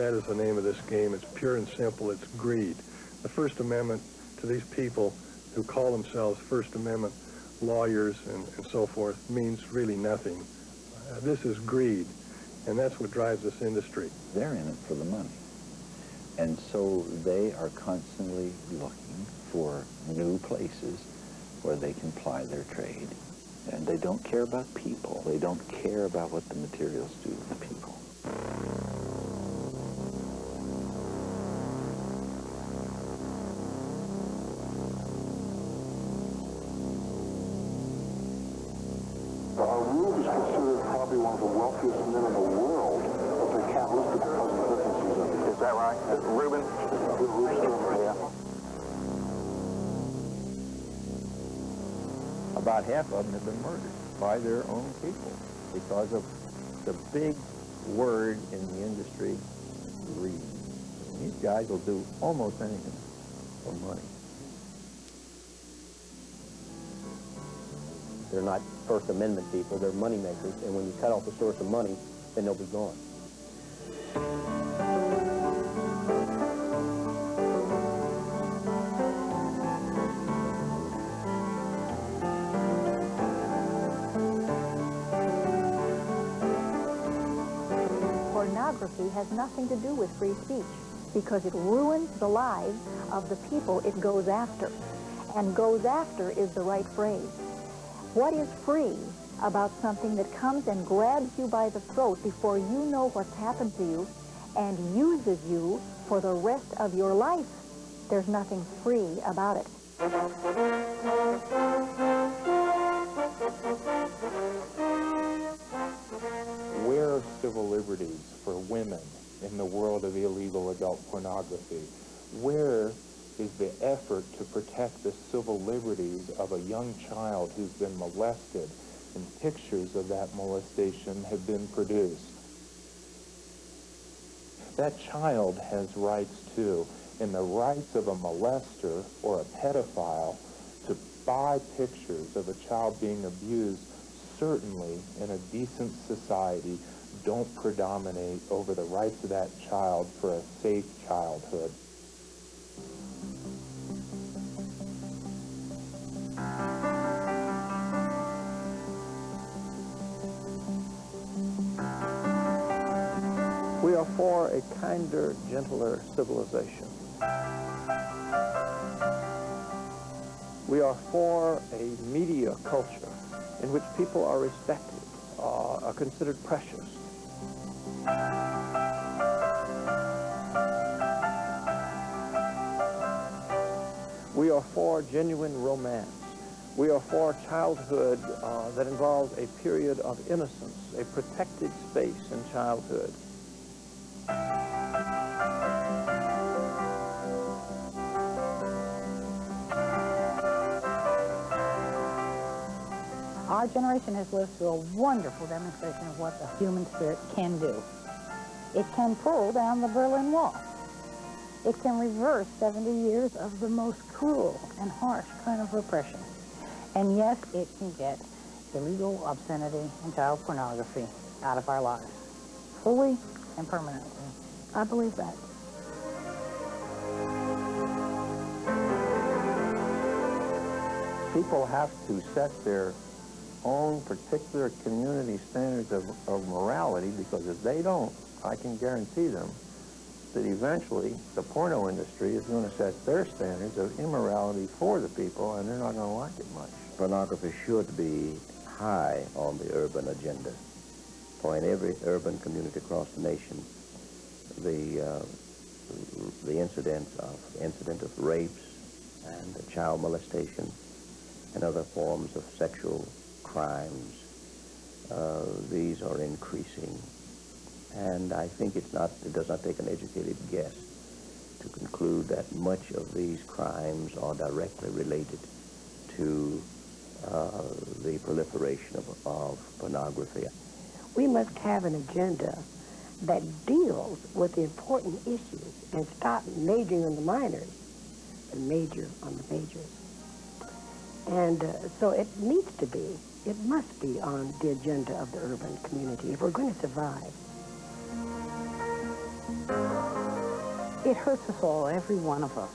that is the name of this game. It's pure and simple. It's greed. The First Amendment to these people who call themselves First Amendment lawyers and so forth means really nothing. This is greed, and that's what drives this industry. They're in it for the money. And so they are constantly looking for new places where they can ply their trade. And they don't care about people. They don't care about what the materials do to the people. Rube is considered probably one of the wealthiest men in the world, but they can't list it because of the differences in it. Is that right? Reuben? Yeah. About half of them have been murdered by their own people because of the big word in the industry, greed. These guys will do almost anything for money. They're not First Amendment people, they're money makers, and when you cut off the source of money, then they'll be gone. Pornography has nothing to do with free speech because it ruins the lives of the people it goes after. And goes after is the right phrase. What is free about something that comes and grabs you by the throat before you know what's happened to you and uses you for the rest of your life? There's nothing free about it. Where are civil liberties for women in the world of illegal adult pornography? Where is the effort to protect the civil liberties of a young child who's been molested, and pictures of that molestation have been produced? That child has rights too, and the rights of a molester or a pedophile to buy pictures of a child being abused certainly in a decent society don't predominate over the rights of that child for a safe childhood. We are for a kinder, gentler civilization. We are for a media culture in which people are respected, are considered precious. We are for genuine romance. We are for childhood that involves a period of innocence, a protected space in childhood. Our generation has lived through a wonderful demonstration of what the human spirit can do. It can pull down the Berlin Wall. It can reverse 70 years of the most cruel and harsh kind of repression. And yes, it can get illegal obscenity and child pornography out of our lives, fully and permanently. I believe that. People have to set their own particular community standards of morality, because if they don't, I can guarantee them that eventually the porno industry is going to set their standards of immorality for the people, and they're not going to like it much. Pornography should be high on the urban agenda. For in every urban community across the nation, the incident of rapes and child molestation and other forms of sexual crimes, these are increasing. And I think it does not take an educated guess to conclude that much of these crimes are directly related to the proliferation of pornography. We must have an agenda that deals with the important issues and stop majoring on the minors and major on the majors. And so it needs to be, it must be on the agenda of the urban community if we're going to survive. It hurts us all, every one of us.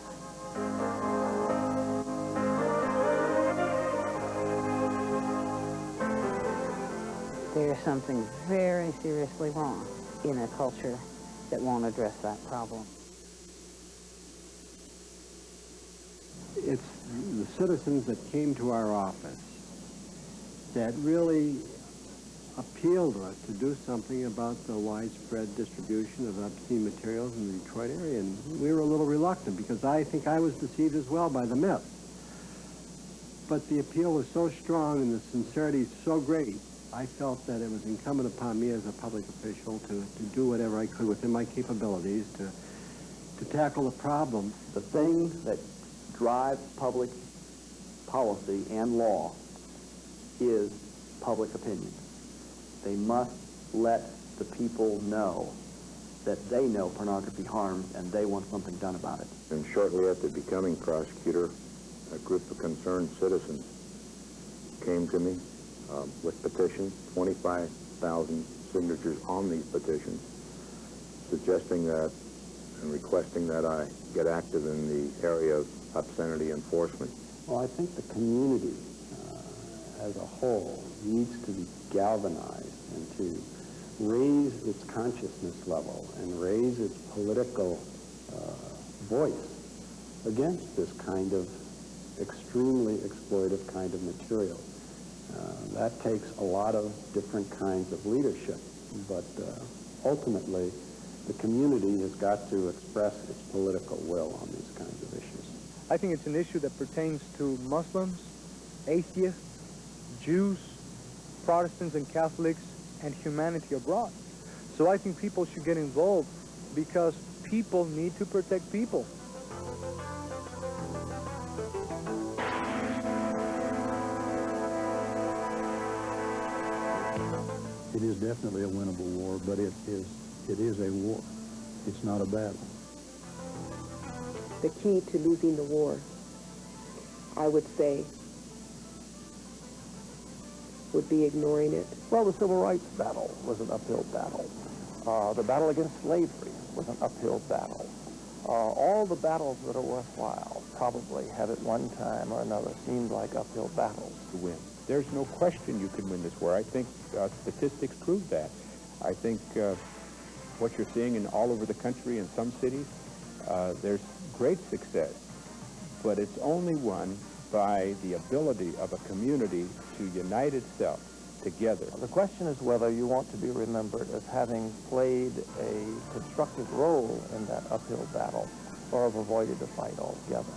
There's something very seriously wrong in a culture that won't address that problem. It's the citizens that came to our office that really appealed to us to do something about the widespread distribution of obscene materials in the Detroit area. And we were a little reluctant because I think I was deceived as well by the myth. But the appeal was so strong and the sincerity so great, I felt that it was incumbent upon me as a public official to do whatever I could within my capabilities to tackle the problem. The thing that drives public policy and law is public opinion. They must let the people know that they know pornography harms and they want something done about it. And shortly after becoming prosecutor, a group of concerned citizens came to me with petitions, 25,000 signatures on these petitions, suggesting that and requesting that I get active in the area of obscenity enforcement. Well, I think the community as a whole needs to be galvanized and to raise its consciousness level and raise its political voice against this kind of extremely exploitive kind of material. That takes a lot of different kinds of leadership, but ultimately the community has got to express its political will on these kinds of issues. I think it's an issue that pertains to Muslims, atheists, Jews, Protestants and Catholics, and humanity abroad. So I think people should get involved because people need to protect people. It is definitely a winnable war, but it is a war. It's not a battle. The key to losing the war, I would say, would be ignoring it. Well, the civil rights battle was an uphill battle. The battle against slavery was an uphill battle. All the battles that are worthwhile probably have at one time or another seemed like uphill battles. To win. There's no question you can win this war. I think statistics prove that. I think what you're seeing in all over the country in some cities, there's great success, but it's only won by the ability of a community to unite itself together. The question is whether you want to be remembered as having played a constructive role in that uphill battle or have avoided the fight altogether.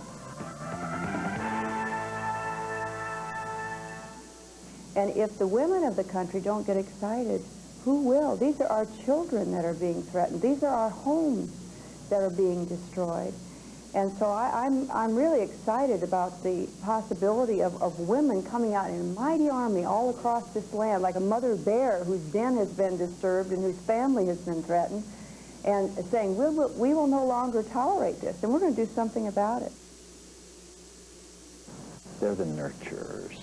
And if the women of the country don't get excited, who will? These are our children that are being threatened. These are our homes that are being destroyed. And so I'm really excited about the possibility of women coming out in a mighty army all across this land, like a mother bear whose den has been disturbed and whose family has been threatened, and saying, we will no longer tolerate this, and we're going to do something about it. They're the nurturers.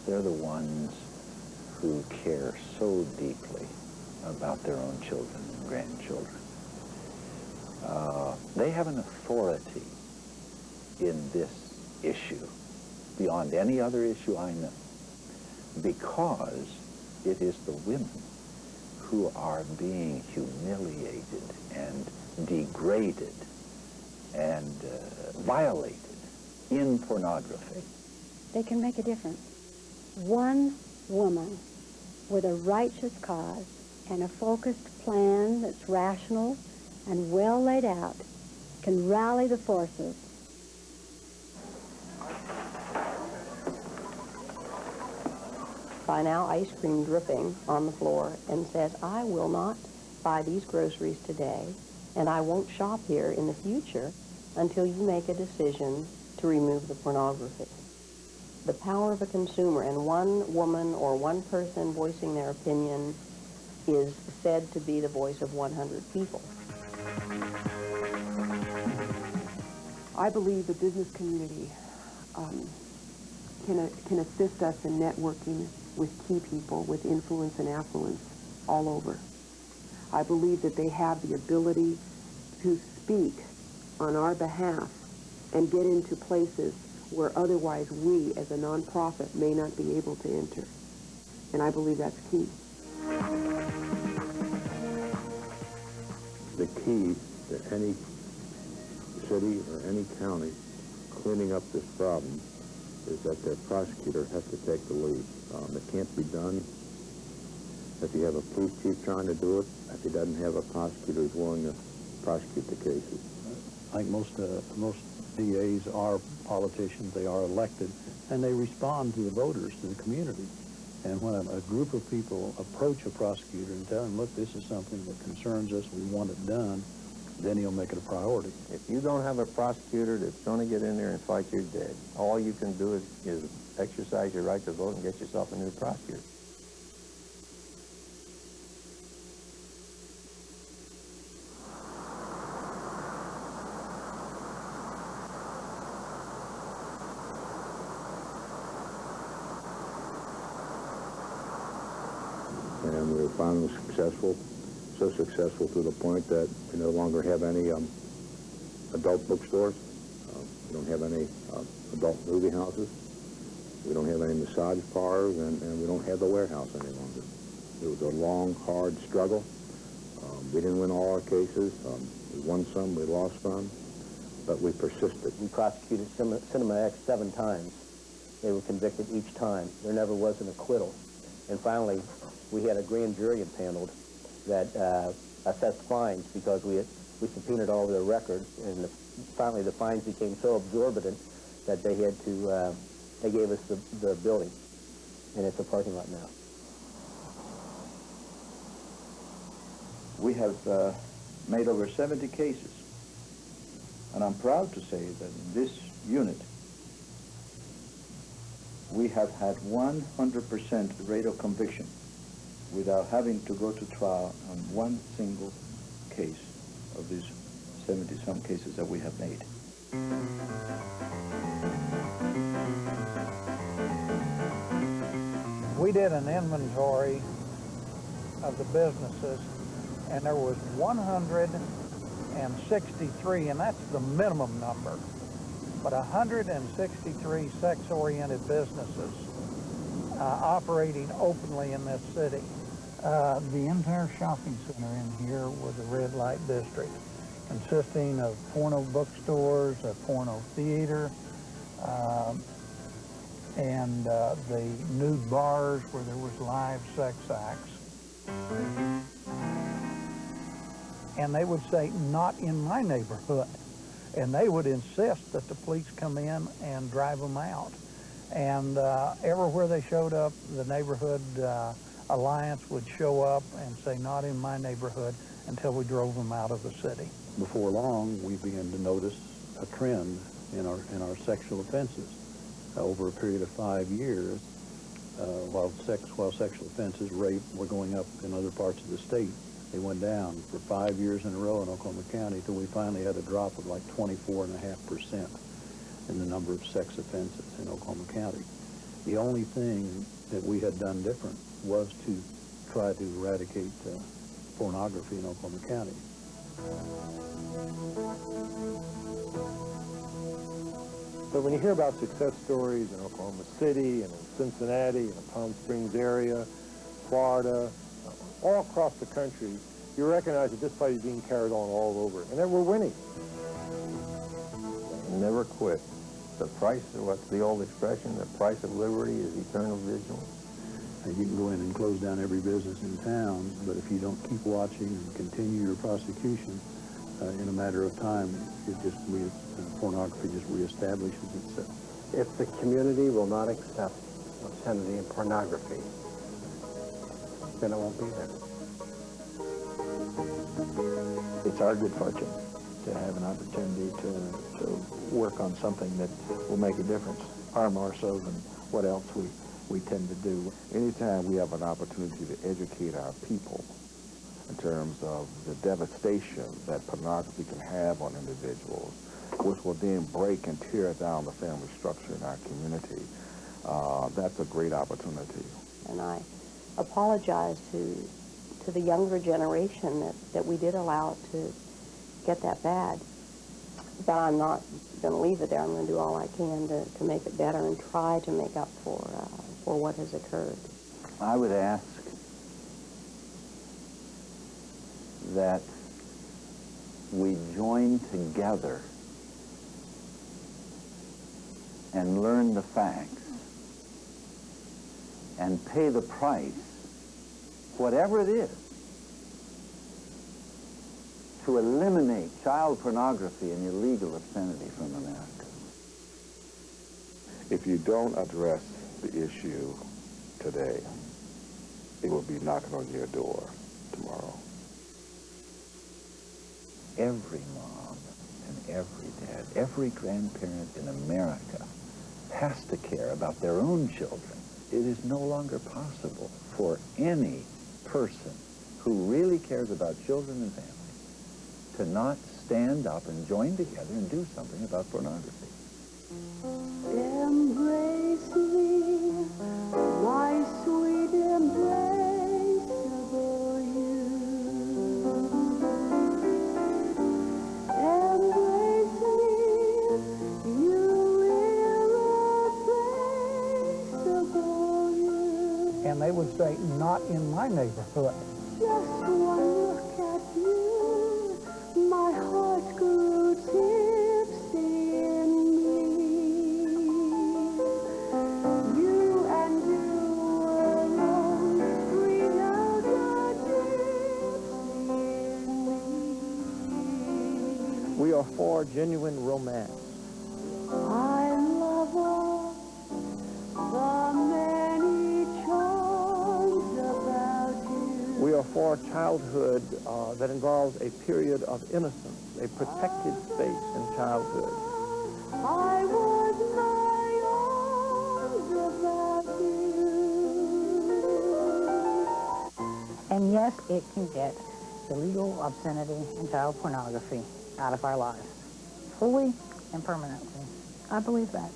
They're the ones who care so deeply about their own children and grandchildren. They have an authority in this issue beyond any other issue I know, because it is the women who are being humiliated and degraded and violated in pornography. They can make a difference. One woman with a righteous cause and a focused plan that's rational and well laid out can rally the forces. By now, ice cream dripping on the floor and says, I will not buy these groceries today, and I won't shop here in the future until you make a decision to remove the pornography. The power of a consumer, and one woman or one person voicing their opinion is said to be the voice of 100 people. I believe the business community can assist us in networking with key people with influence and affluence all over. I believe that they have the ability to speak on our behalf and get into places where otherwise we, as a nonprofit, may not be able to enter. And I believe that's key. The key to any city or any county cleaning up this problem is that their prosecutor has to take the lead. It can't be done if you have a police chief trying to do it, if he doesn't have a prosecutor who's willing to prosecute the cases. I think most DAs are politicians, they are elected, and they respond to the voters, to the community. And when a group of people approach a prosecutor and tell him, look, this is something that concerns us, we want it done, then he'll make it a priority. If you don't have a prosecutor that's going to get in there and fight, you're dead. All you can do is exercise your right to vote and get yourself a new prosecutor. And we were finally successful, so successful to the point that we no longer have any adult bookstores. We don't have any adult movie houses. We don't have any massage parlors, and we don't have the warehouse any longer. It was a long, hard struggle. We didn't win all our cases. We won some, we lost some, but we persisted. We prosecuted Cinema X 7 times. They were convicted each time. There never was an acquittal. And finally, we had a grand jury impaneled that assessed fines because we subpoenaed all their records, and finally the fines became so exorbitant that they had to, they gave us the building, and it's a parking lot now. We have made over 70 cases, and I'm proud to say that in this unit, we have had 100% rate of conviction without having to go to trial on one single case of these 70-some cases that we have made. We did an inventory of the businesses, and there was 163, and that's the minimum number, but 163 sex-oriented businesses operating openly in this city. The entire shopping center in here was a red light district, consisting of porno bookstores, a porno theater, and the nude bars where there was live sex acts. And they would say, not in my neighborhood. And they would insist that the police come in and drive them out. And everywhere they showed up, the neighborhood alliance would show up and say, not in my neighborhood, until we drove them out of the city. Before long, we began to notice a trend in our sexual offenses. Over a period of 5 years, while sexual offenses, rape, were going up in other parts of the state, they went down for 5 years in a row in Oklahoma County until we finally had a drop of like 24.5% in the number of sex offenses in Oklahoma County. The only thing that we had done different was to try to eradicate pornography in Oklahoma County. But when you hear about success stories in Oklahoma City and in Cincinnati and the Palm Springs area, Florida, all across the country, you recognize that this fight is being carried on all over, and that we're winning. Never quit. The price, what's the old expression? The price of liberty is eternal vigilance. And you can go in and close down every business in town, but if you don't keep watching and continue your prosecution, in a matter of time, pornography just reestablishes itself. If the community will not accept obscenity and pornography, then it won't be there. It's our good fortune to have an opportunity to work on something that will make a difference, far more so than what else we tend to do. Anytime we have an opportunity to educate our people in terms of the devastation that pornography can have on individuals, which will then break and tear down the family structure in our community, that's a great opportunity. And I apologize to the younger generation that we did allow it get that bad. But I'm not going to leave it there. I'm going to do all I can to make it better and try to make up for what has occurred. I would ask that we join together and learn the facts and pay the price, whatever it is, to eliminate child pornography and illegal obscenity from America. If you don't address the issue today, it will be knocking on your door tomorrow. Every mom and every dad, every grandparent in America has to care about their own children. It is no longer possible for any person who really cares about children and families to not stand up and join together and do something about pornography. Embrace me, my sweet embraceable you. Embrace me, you irreplaceable you. And they would say, not in my neighborhood. Just one look at you, my heart grew tipsy in me. You and you alone bring out the gypsy in me. We are for genuine romance. I love all the many charms about you. We are for childhood that involves a period of innocence, a protected space in childhood. I would my arms about you. And yes, it can get illegal obscenity and child pornography out of our lives, fully and permanently. I believe that.